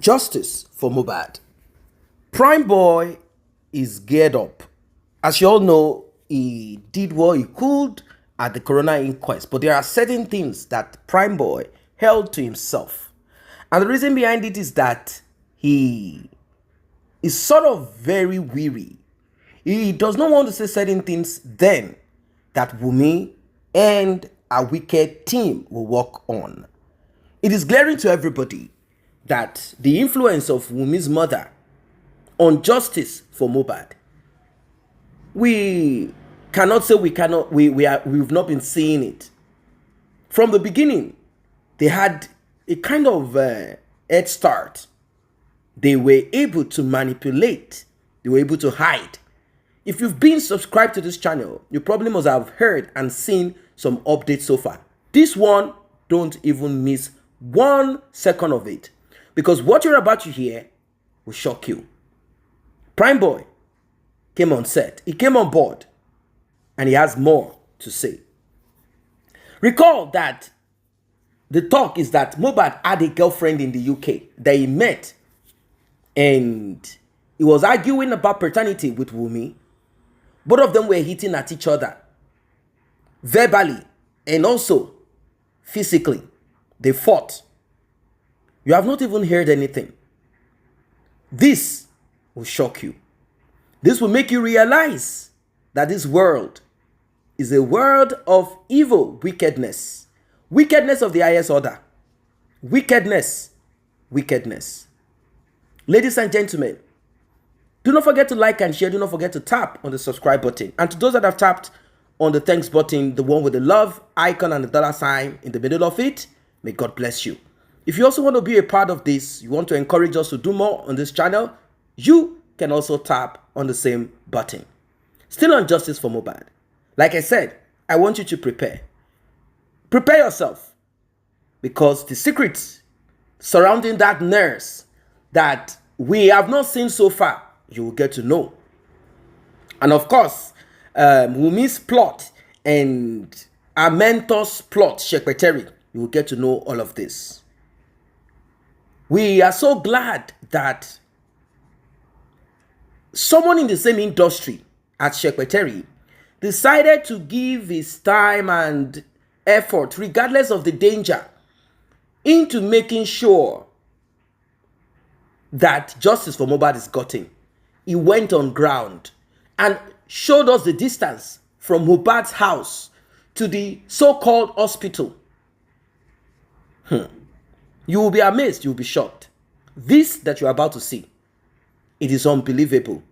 Justice for Mohbad. Primeboy is geared up. As you all know, he did what he could at the coroner inquest, but there are certain things that Primeboy held to himself. And the reason behind it is that he is sort of very weary. He does not want to say certain things then that Wunmi and a wicked team will work on. It is glaring to everybody that the influence of Wunmi's mother on justice for Mohbad, we cannot say we've not been seeing it. From the beginning, they had a kind of head start. They were able to manipulate. They were able to hide. If you've been subscribed to this channel, you probably must have heard and seen some updates so far. This one, don't even miss 1 second of it, because what you're about to hear will shock you. Primeboy came on set. He came on board, and he has more to say. Recall that the talk is that Mohbad had a girlfriend in the UK that he met, and he was arguing about paternity with Wunmi. Both of them were hitting at each other, verbally and also physically. They fought. You have not even heard anything. This will shock you. This will make you realize that this world is a world of evil, wickedness. Wickedness of the highest order. Wickedness. Wickedness. Ladies and gentlemen, do not forget to like and share. Do not forget to tap on the subscribe button. And to those that have tapped on the thanks button, the one with the love icon and the dollar sign in the middle of it, may God bless you. If you also want to be a part of this, you want to encourage us to do more on this channel, you can also tap on the same button. Still on justice for Mohbad. Like I said, I want you to prepare. Prepare yourself, because the secrets surrounding that nurse that we have not seen so far, you will get to know. And of course, Wunmi's plot and our mentor's plot, secretary, you will get to know all of this. We are so glad that someone in the same industry as secretary decided to give his time and effort, regardless of the danger, into making sure that justice for Mohbad is gotten. He went on ground and showed us the distance from Mohbad's house to the so-called hospital. You will be amazed, you will be shocked. This that you are about to see, it is unbelievable.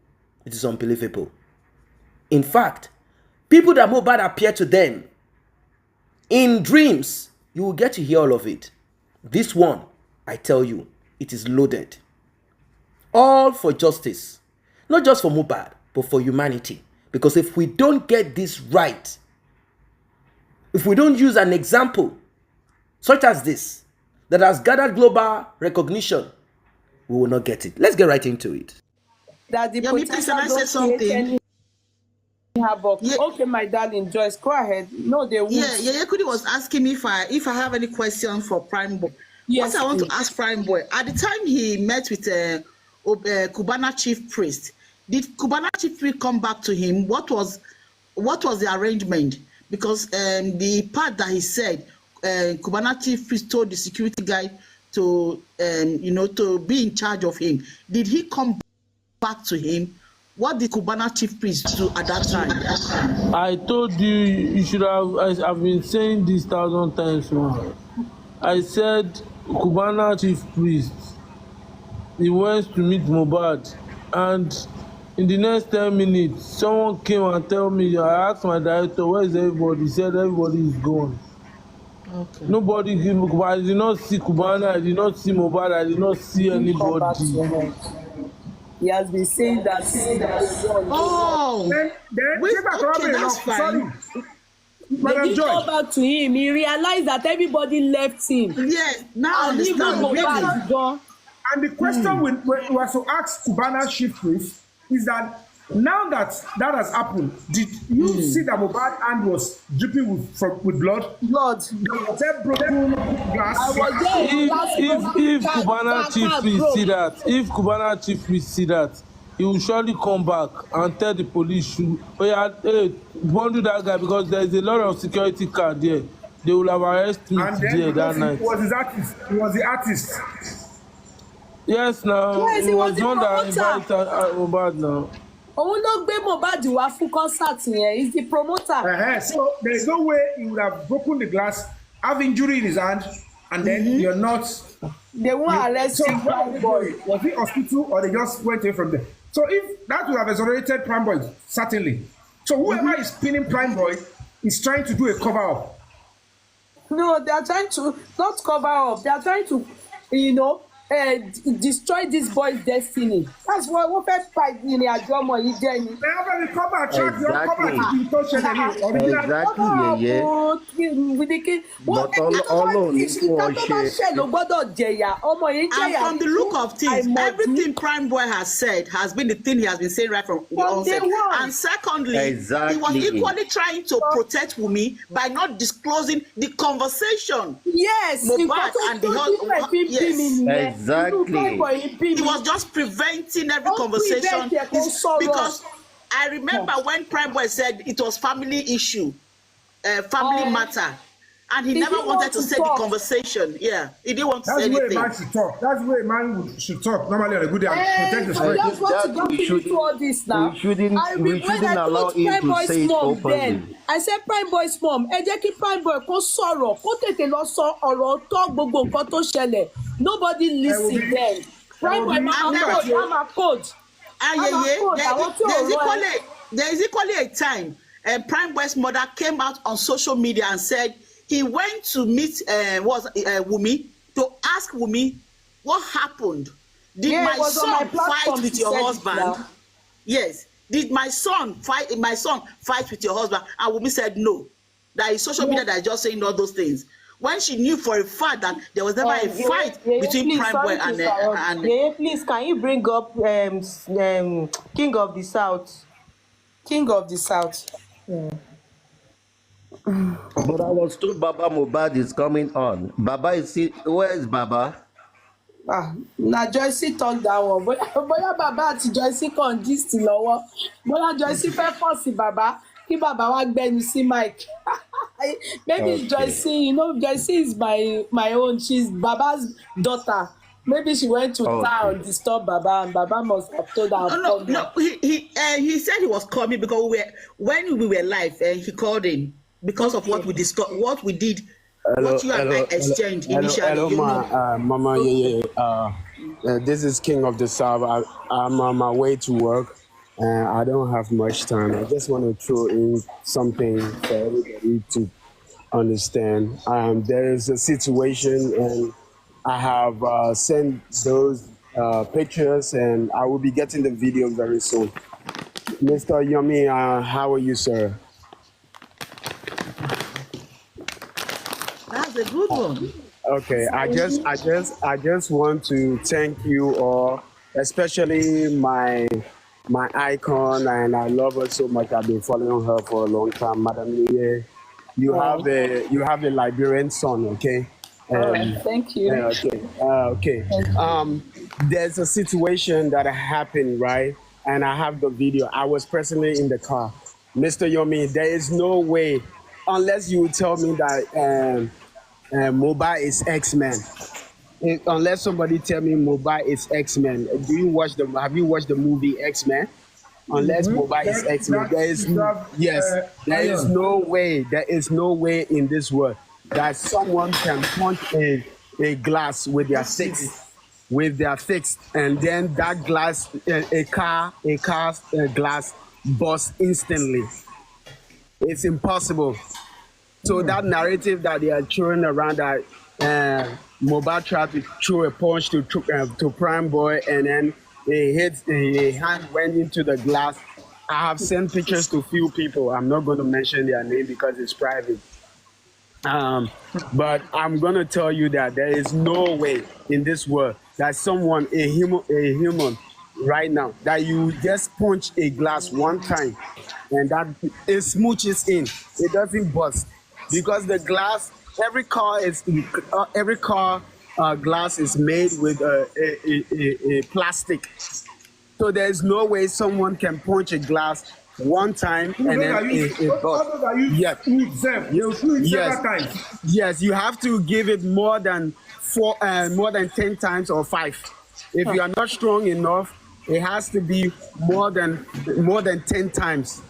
It is unbelievable. In fact, people that Mohbad appear to them in dreams, you will get to hear all of it. This one, I tell you, it is loaded. All for justice. Not just for Mohbad, but for humanity. Because if we don't get this right, if we don't use an example such as this, that has gathered global recognition, we will not get it. Let's get right into it. That the please, can I say something? Okay, my darling Joyce, go ahead. No, they won't. Yeah, Kudi was asking me if I have any questions for Primeboy. Yes, what I want to ask Primeboy, at the time he met with Cubana chief priest, did Cubana chief priest come back to him? What was the arrangement? Because the part that he said, Cubana chief priest told the security guy to to be in charge of him. Did he come back to him? What did Cubana chief priest do at that time? I told you, you should have. I've been saying this 1,000 times now. I said Cubana chief priest, he went to meet Mohbad, and in the next 10 minutes, someone came and told me. I asked my director, "Where is everybody?" He said everybody is gone. Okay. Nobody came. I did not see Cubana. I did not see Mohbad. I did not see anybody. He has been saying that. Oh, okay, that's fine. They didn't go back to him. He realized that everybody left him. Yes, now and even Mohbad is gone. And the question we were to ask Cubana chief priest is that Now that that has happened, did you see that Mohbad hand was dripping with blood? Blood. There was a broken glass. I was there. If Cubana chief priest see that, he will surely come back and tell the police to, oh yeah, hey, bundle that guy because there is a lot of security card there. They will have arrested me there that night. He was his artist. He was the artist. Yes, now yes, he was the one that promoter. invited Mohbad now. Òun ló gbé Mohbad wá fún concert yẹn. He's the promoter. So there is no way he would have broken the glass, have injury in his hand, and then you're not. They won't arrest him. Primeboy, was he hospital or they just went away from there? So if that would have exonerated Primeboy, certainly. So whoever is pinning Primeboy is trying to do a cover up. No, they are trying to not cover up. They are trying to, destroy this boy's destiny. That's why we first fight in the Ajomo Ijeni. Exactly, yeah. But all and from the look of things, everything Primeboy has said has been the thing he has been saying right from the onset. And secondly, exactly. He was equally trying to protect Wunmi by not disclosing the conversation. Yes, Mohbad and the yes. Exactly. He was just preventing every conversation because I remember when Primeboy said it was family issue, family matter, and he never wanted to say the conversation. Yeah, he didn't want to say anything. That's the way a man should talk. That's the way a man should talk normally on a good day and protect the story. I just want to jump into all this now. We shouldn't allow him to say it openly. I said Primeboy's mom, ẹ jẹ́ kí Primeboy kó sọ̀rọ̀, kó tètè lọ sọ ọ̀rọ̀ tó gbogbo nǹkan tó ṣẹlẹ̀. Nobody listen then. Primeboy máa code. There is equally a time Primeboy's mother came out on social media and said he went to meet Wunmi to ask Wunmi what happened. Did my son fight with your husband? Yes. Did my son fight with your husband? And Wunmi said no. That is social media that is just saying all those things. When she knew for a fact that there was never a fight between Primeboy and please, can you bring up King of the South? King of the South. But I was told Baba Mohbad is coming on. Baba is where is Baba? Na Joyce talk that one. Bóyá Baba àti Joyce kàn gist lọ́wọ́. Bóyá Joyce fẹ́ pọ̀ sí Baba. Kí Baba wá gbẹ́nu sí Mike. Maybe it's Joyce, Joyce is my own. She's Baba's daughter. Maybe she went to town, disturb Baba, and Baba must have told her. No. He said he was coming because when we were live, he called in because of what we discussed, what we did, what you and I exchanged initially. Hello, Mama. This is King of the South. I'm on my way to work. I don't have much time. I just want to throw in something for everybody to understand. There is a situation, and I have sent those pictures, and I will be getting the video very soon. Mr. Yomi, how are you, sir? That's a good one. Okay, I just want to thank you all, especially my icon, and I love her so much. I've been following her for a long time, Madam Liye. You have a Liberian son, okay? Thank you. Okay. There's a situation that happened, right? And I have the video. I was personally in the car. Mr. Yomi, there is no way, unless you tell me that Mohbad is X-Men. Unless somebody tell me Mohbad is X-Men. Have you watched the movie X-Men? Unless Mohbad is X-Men, there is no way in this world that someone can punch a glass with their fist, and then that glass, a car glass bursts instantly. It's impossible. So that narrative that they are throwing around that Mohbad tried to throw a punch to Primeboy, and then a hand went into the glass. I have sent pictures to few people. I'm not going to mention their name because it's private. But I'm going to tell you that there is no way in this world that someone, a human right now that you just punch a glass one time and that it smooches in, it doesn't bust because the glass, every car glass is made with a plastic. So there's no way someone can punch a glass one time and then it busts. All those that use Yes. wood, they will do it Yes. several times. Yes, you have to give it more than 10 times or 5. If you are not strong enough, it has to be more than 10 times.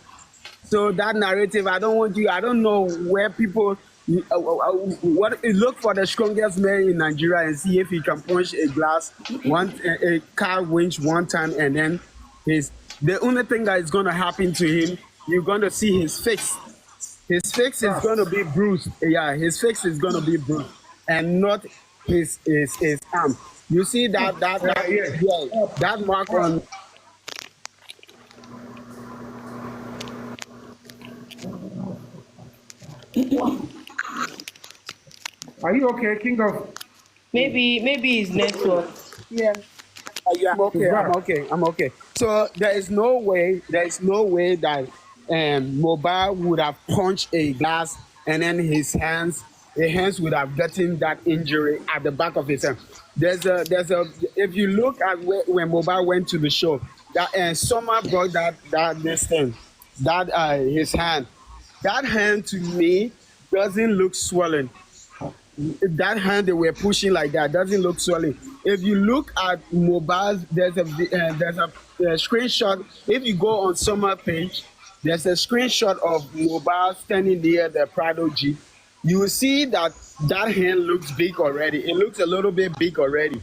So that narrative, I don't know where people look for the strongest man in Nigeria and see if he can punch a glass a car winch one time and then the only thing that is going to happen to him, you're going to see his face. His face is going to be bruised. Yeah, his face is going to be bruised and not his arm. You see that mark on. Are you okay, King of? Maybe his network. Yeah. Yeah, I'm okay. So there is no way that Mohbad would have punched a glass and then his hands would have gotten that injury at the back of his hand. There's a if you look at when Mohbad went to the show, that Summer brought his hand. That hand to me doesn't look swollen. That hand they were pushing like that doesn't look swollen. If you look at Mohbad, there's a screenshot. If you go on Summer page, there's a screenshot of Mohbad standing near the Prado Jeep. You will see that hand looks big already. It looks a little bit big already.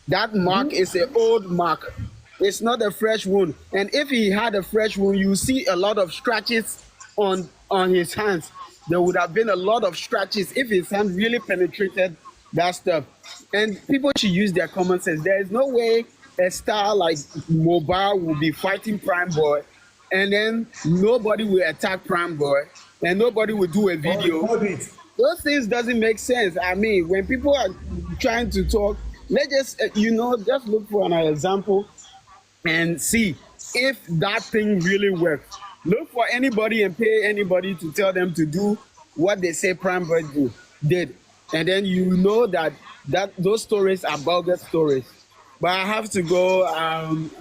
That mark is an old mark. It's not a fresh wound. And if he had a fresh wound, you see a lot of scratches on his hands. There would have been a lot of scratches if his hand really penetrated that stuff. And people should use their common sense. There is no way a star like Mohbad will be fighting Primeboy and then nobody will attack Primeboy and nobody will do a video. Those things doesn't make sense. I mean, when people are trying to talk, let's just, just look for an example and see if that thing really works. Look for anybody and pay anybody to tell them to do what they say Primeboy did. And then you know that those stories are bogus stories. But I have to go.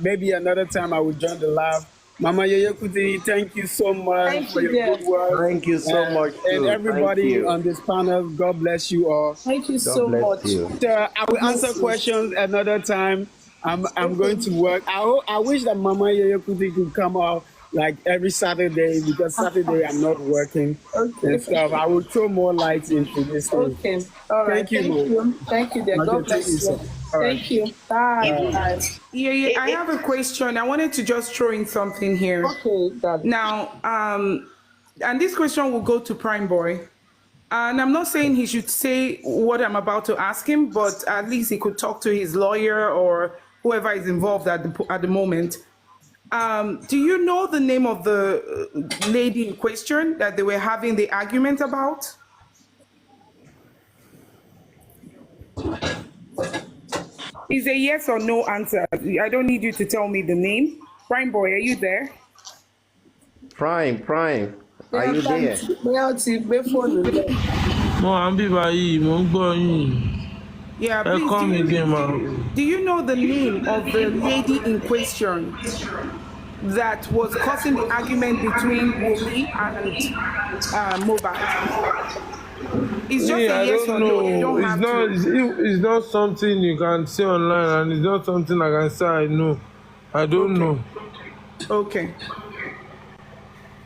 Maybe another time I will join the live. Mama Yeye Kuti, thank you so much for your good work. Thank you so much. And everybody on this panel, God bless you all. Thank you so much. So I will answer questions another time. I'm going to work. I wish that Mama Yeye Kuti could come out like every Saturday because Saturday I'm not working and stuff. I will throw more light into this thing. Okay. All right. Thank you. Thank you, dear. God bless you. Thank you. Bye. Bye. Yeah, I have a question. I wanted to just throw in something here. Okay, Dad. Now, and this question will go to Primeboy. And I'm not saying he should say what I'm about to ask him, but at least he could talk to his lawyer or whoever is involved at the moment. Do you know the name of the lady in question that they were having the argument about? Is a yes or no answer. I don't need you to tell me the name. Primeboy, are you there? Prime, are you there? No, I'm going. Yeah, please. Do you know the name of the lady in question that was causing the argument between Wunmi and Mohbad? It's just a yes or no. You don't have to. It's not something you can say online, and it's not something I can say I know. I don't know. Okay.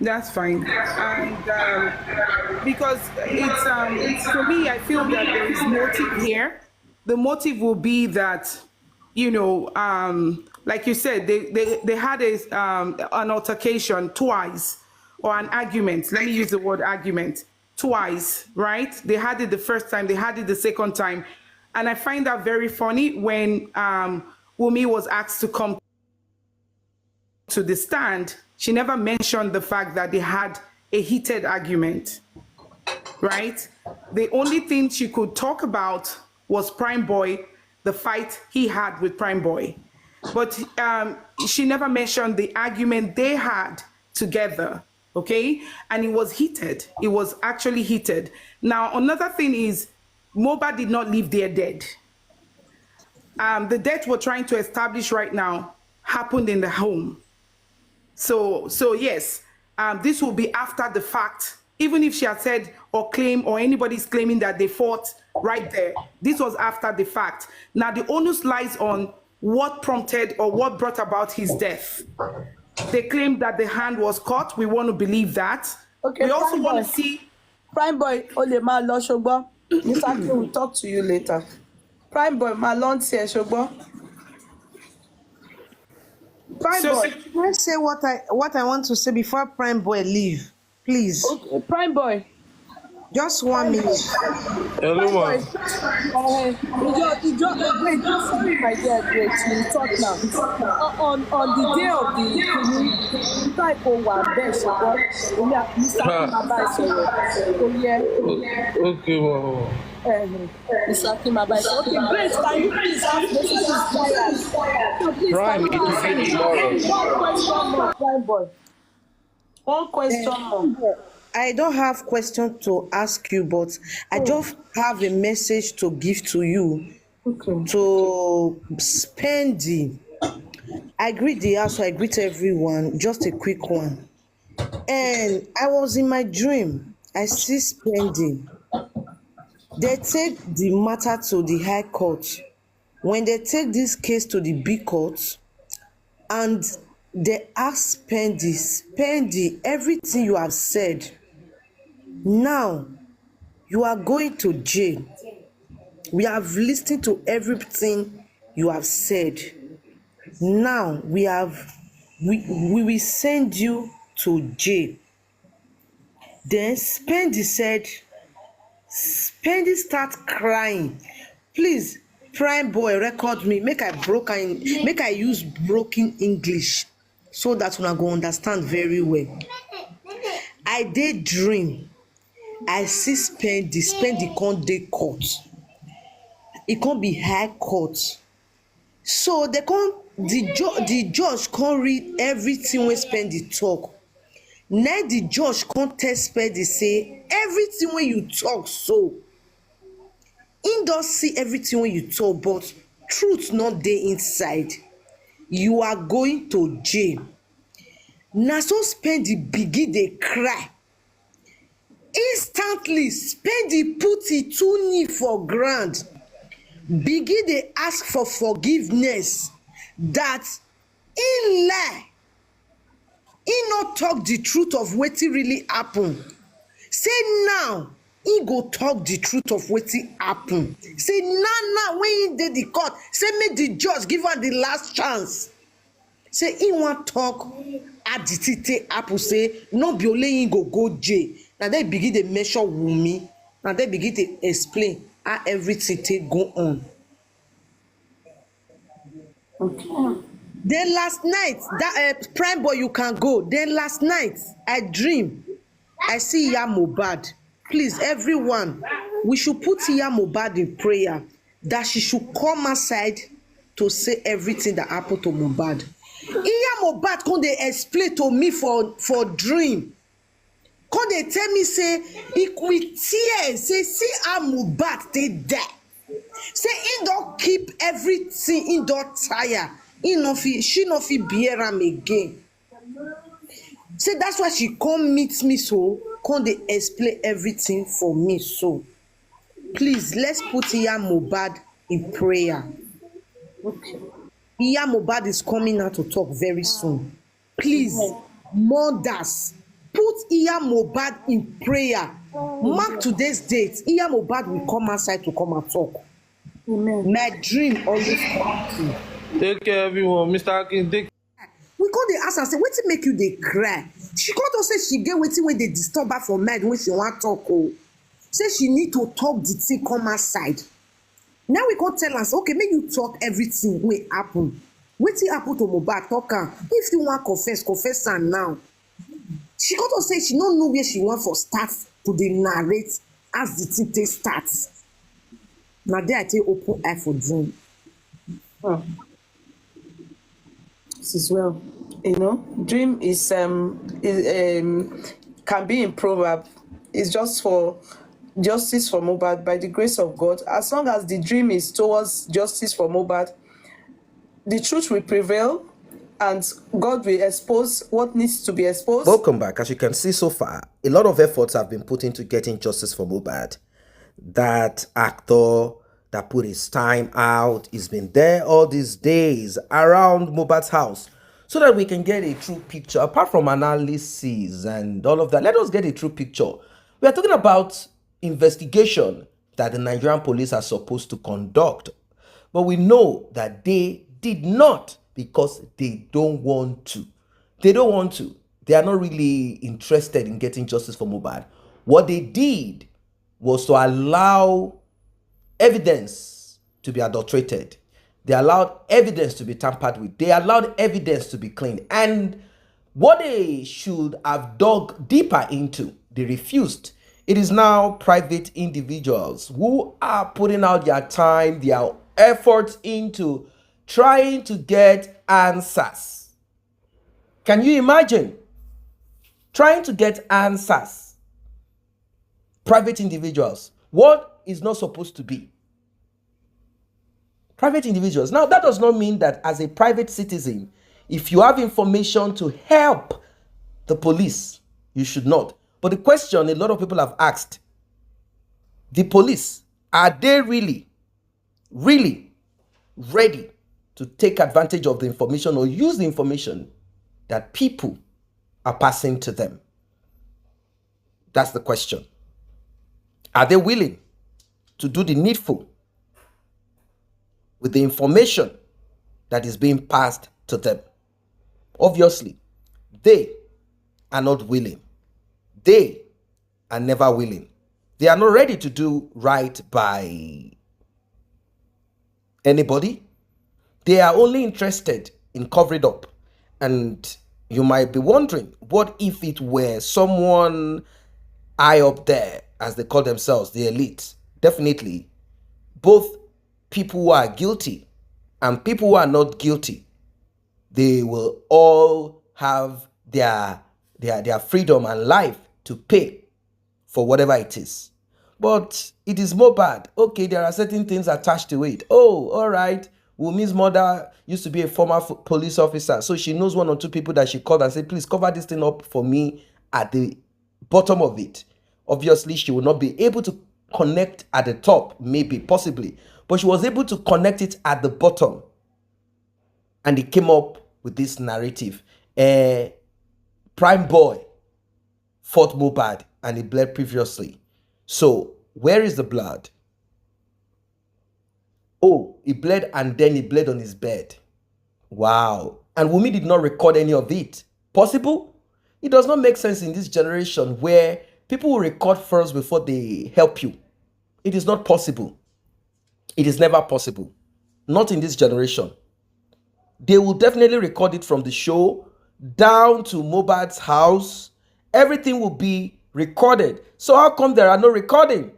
That's fine. And because it's for me, I feel that there is motive here. The motive will be that, like you said, they had an altercation twice, or an argument. Let me use the word argument. Twice, right? They had it the first time, they had it the second time. And I find that very funny when Wunmi was asked to come to the stand. She never mentioned the fact that they had a heated argument, right? The only thing she could talk about was Primeboy, the fight he had with Primeboy. but she never mentioned the argument they had together. Okay, and it was heated. It was actually heated. Now, another thing is, Mohbad did not leave there dead. The death we're trying to establish right now happened in the home. So yes, this will be after the fact. Even if she had said or claimed, or anybody's claiming that they fought right there, this was after the fact. Now the onus lies on what prompted or what brought about his death. They claim that the hand was cut. We want to believe that. Okay, We also want to see. Primeboy, Ole ma lo shogbo. Mr. King will talk to you later. Primeboy, ma lo nti e shogbo. Primeboy. Can I say what I want to say before Primeboy leave, please? Okay, Primeboy. Just 1 minute. Hello, ma. Wait, sorry, my dear, great. You talk now. On the day of the type of one, there's a boy. Mr. Kimabai, Okay, ma. Mr. Kimabai. Okay, great. Can you please ask the tired? So please, Prime, it will be tomorrow. One question more. I don't have question to ask you, but I just have a message to give to you. Okay. To Spendy. I greet the house, I greet everyone. Just a quick one. And I was in my dream. I see Spendy. They take the matter to the High Court. When they take this case to the big court, and they ask Spendy, everything you have said, now you are going to jail. We have listened to everything you have said. Now we will send you to jail. Then Spendy start crying. Please, Primeboy, record me. Make I use broken English so that una go understand very well. I did dream. I see Spendy can't dey court. It can't be High Court. So the judge can't read everything when Spendy talk. Now the judge can't tell Spendy say everything when you talk, so he does see everything when you talk, but truth not there inside. You are going to jail. Now so Spendy begin dey cry. Instantly, Spendy put his 2 knee for ground, begin dey ask for forgiveness that he lie. He not talk the truth of wetin really happen. Say now, he go talk the truth of wetin happen. Say now when he dey the court, say make the judge give am the last chance. Say he wan talk how the thing take happen, say no be only him go jail. Now they begin to measure Wunmi. Now they begin to explain how everything take go on. Okay. Then last night, that Primeboy, you can go. Then last night, I dream. I see Mohbad. Please, everyone, we should put Mohbad in prayer that she should come aside to say everything that happened to Mohbad. Mohbad come dey explain to me for dream. Come dey tell me say with tears, say see how Mohbad dey die. Say he don keep everything, he don tire. She no fit bear am again. Say that's why she come meet me, so come dey explain everything for me. So please, let's put Mohbad in prayer. Okay. Mohbad is coming out to talk very soon. Please, mothers, put Mohbad in prayer. Mark today's date. Mohbad will come outside to come and talk. Amen. My dream always come true. Take care, everyone. Mr. Akin, take care. We call the ask and say, wetin make you dey cry? She come to say she get wetin wey dey disturb her for mind when she wan talk. Oh, say she need to talk the thing come outside. Now we go tell us, okay, make you talk everything wey happen. Wetin happen to Mohbad, talk am. If you wan confess am now. She come to say she no know where she wan for start to dey narrate as the thing take start. Na there I take open eye for dream. it as well. You know, dream can be in proverb. It's just for justice for Mohbad by the grace of God. As long as the dream is towards justice for Mohbad, the truth will prevail and God will expose what needs to be exposed. Welcome back. As you can see so far, a lot of efforts have been put into getting justice for Mohbad. That actor that put his time out, he's been there all these days around Mohbad's house so that we can get a true picture. Apart from analysis and all of that, let us get a true picture. We are talking about investigation that the Nigerian police are supposed to conduct. But we know that they did not because they don't want to. They don't want to. They are not really interested in getting justice for Mohbad. What they did was to allow evidence to be adulterated. They allowed evidence to be tampered with. They allowed evidence to be cleaned. And what they should have dug deeper into, they refused. It is now private individuals who are putting out their time, their efforts into trying to get answers. Can you imagine? Trying to get answers. Private individuals. What is not supposed to be? Private individuals. Now, that does not mean that as a private citizen, if you have information to help the police, you should not. But the question a lot of people have asked, the police, are they really ready to take advantage of the information or use the information that people are passing to them? That's the question. Are they willing to do the needful with the information that is being passed to them? Obviously, they are not willing. They are never willing. They are not ready to do right by anybody. They are only interested in covering up. And you might be wondering, what if it were someone high up there, as they call themselves, the elite? Definitely, both people who are guilty and people who are not guilty, they will all have their freedom and life to pay for whatever it is. But it is Mohbad. Okay, there are certain things attached to it. Oh, all right. Wunmi's mother used to be a former police officer, so she knows one or two people that she called and said, please cover this thing up for me at the bottom of it. Obviously, she will not be able to connect at the top, maybe, possibly, but she was able to connect it at the bottom. And he came up with this narrative. Primeboy fought Mohbad and he bled previously. So, where is the blood? Oh, he bled and then he bled on his bed. Wow. And Wunmi did not record any of it. Possible? It does not make sense in this generation where people will record first before they help you. It is not possible. It is never possible. Not in this generation. They will definitely record it from the show down to Mohbad's house. Everything will be recorded. So how come there are no recording?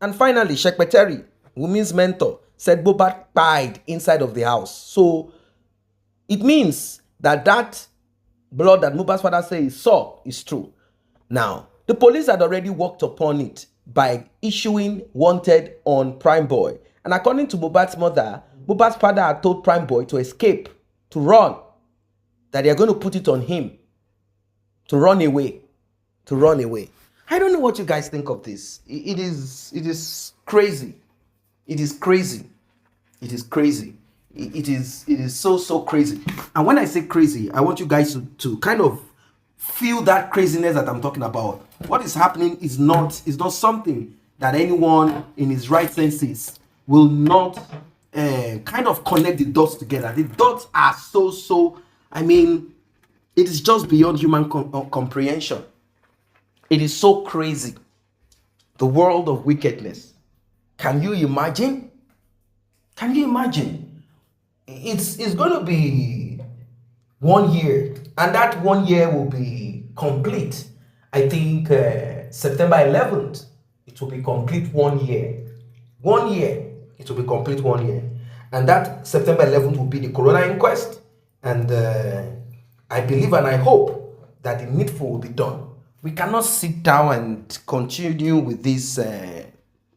And finally, Shekpeteri, Wunmi's mentor, said Mohbad died inside of the house. So it means that that blood that Mohbad's father says he saw is true. Now, the police had already worked upon it by issuing wanted on Primeboy. And according to Mohbad's mother, Mohbad's father had told Primeboy to escape, to run, that they are going to put it on him, to run away, to run away. I don't know what you guys think of this. It is crazy. It is crazy. It is crazy. It is so crazy. And when I say crazy, I want you guys to kind of feel that craziness that I'm talking about. What is happening is not something that anyone in his right senses will not kind of connect the dots together. The dots are so, I mean, it is just beyond human comprehension. It is so crazy. The world of wickedness. Can you imagine? Can you imagine? It's going to be 1 year, and that 1 year will be complete. I think September 11th, it will be complete 1 year. 1 year, it will be complete 1 year. And that September 11th will be the coroner inquest. And I believe and I hope that the needful will be done. We cannot sit down and continue with this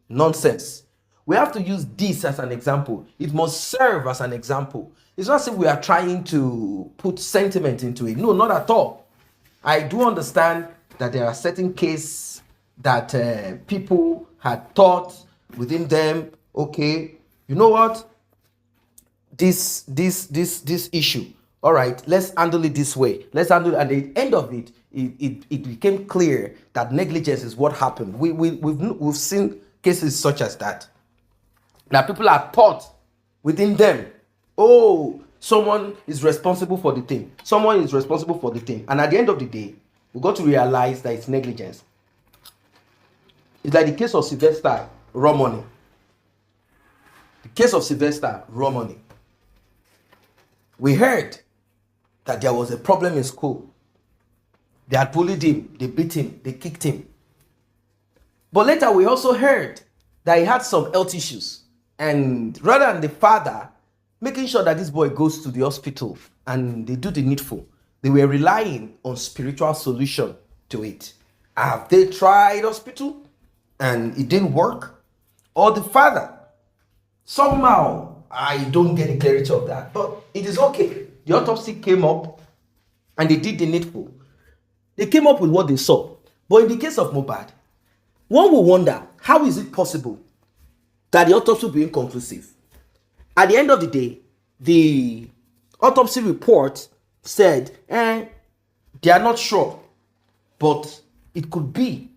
nonsense. We have to use this as an example. It must serve as an example. It's not as if we are trying to put sentiment into it. No, not at all. I do understand that there are certain cases that people had thought within them, okay, you know what? This issue, all right, let's handle it this way. Let's handle it. At the end of it, it became clear that negligence is what happened. We've seen cases such as that. That people are taught within them, oh, someone is responsible for the thing. Someone is responsible for the thing. And at the end of the day, we got to realize that it's negligence. It's like the case of Sylvester raw money. The case of Sylvester raw money. We heard that there was a problem in school. They had bullied him, they beat him, they kicked him. But later we also heard that he had some health issues. And rather than the father making sure that this boy goes to the hospital and they do the needful, they were relying on spiritual solution to it. Have they tried hospital and it didn't work? Or the father, somehow, I don't get the clarity of that, but it is okay. The autopsy came up and they did the needful. They came up with what they saw. But in the case of Mohbad, one will wonder, how is it possible that the autopsy will be inconclusive? At the end of the day, the autopsy report said, they are not sure, but it could be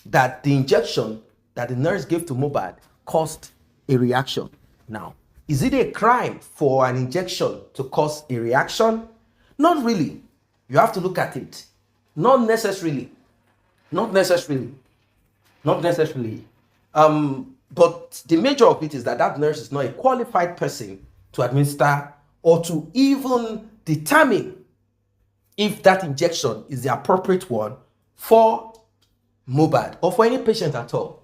that the injection that the nurse gave to Mohbad caused a reaction. Now, is it a crime for an injection to cause a reaction? Not really. You have to look at it. Not necessarily. Not necessarily. Not necessarily. But the major of it is that that nurse is not a qualified person to administer or to even determine if that injection is the appropriate one for Mohbad or for any patient at all.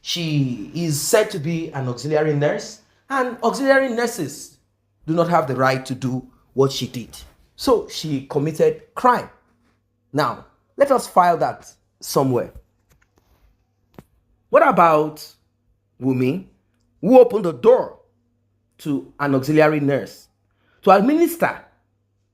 She is said to be an auxiliary nurse, and auxiliary nurses do not have the right to do what she did. So she committed crime. Now, let us file that somewhere. What about Wunmi, who opened the door to an auxiliary nurse to administer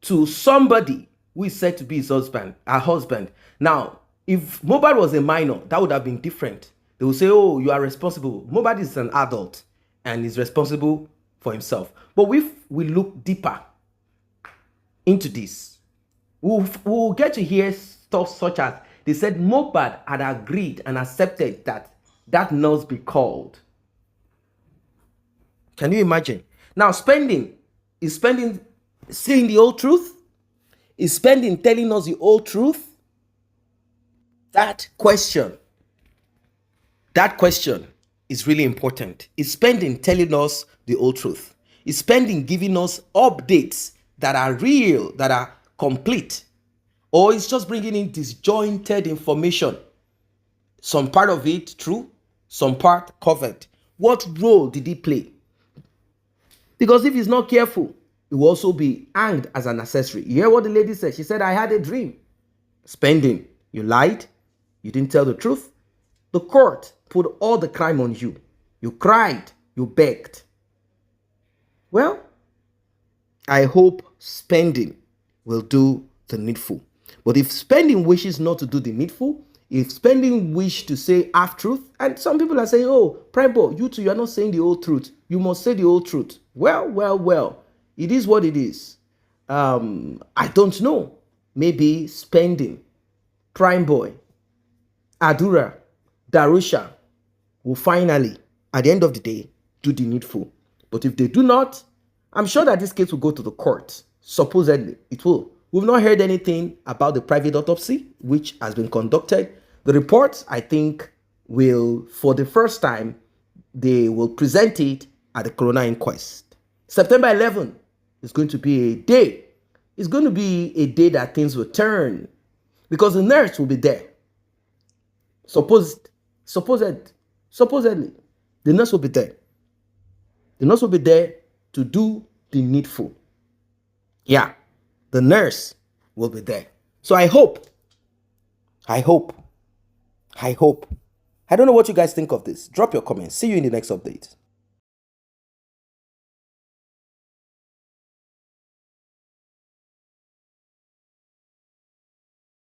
to somebody who is said to be her husband? Now, if Mohbad was a minor, that would have been different. They would say, oh, you are responsible. Mohbad is an adult and is responsible for himself. But if we look deeper into this, we'll get to hear stuff such as, they said Mohbad had agreed and accepted that nurse be called. Can you imagine? Now, is spending saying the whole truth? Is spending telling us the whole truth? That question is really important. Is spending telling us the whole truth? Is spending giving us updates that are real, that are complete? Or is just bringing in disjointed information? Some part of it true, some part covered. What role did he play? Because if he's not careful, he will also be hanged as an accessory. You hear what the lady said? She said, I had a dream. Spending, you lied, you didn't tell the truth. The court put all the crime on you. You cried, you begged. Well, I hope spending will do the needful. But if spending wishes not to do the needful, if spending wish to say half truth, and some people are saying, oh, Primeboy, you two, you are not saying the whole truth. You must say the whole truth. Well. It is what it is. I don't know. Maybe spending, Primeboy, Adura, Darusha will finally, at the end of the day, do the needful. But if they do not, I'm sure that this case will go to the court. Supposedly, it will. We've not heard anything about the private autopsy, which has been conducted. The report, I think, will, for the first time, they will present it at the coroner inquest. September 11 is going to be a day. It's going to be a day that things will turn because the nurse will be there. Supposedly, the nurse will be there. The nurse will be there to do the needful. Yeah. the nurse will be there. So I hope. I don't know what you guys think of this. Drop your comments. See you in the next update.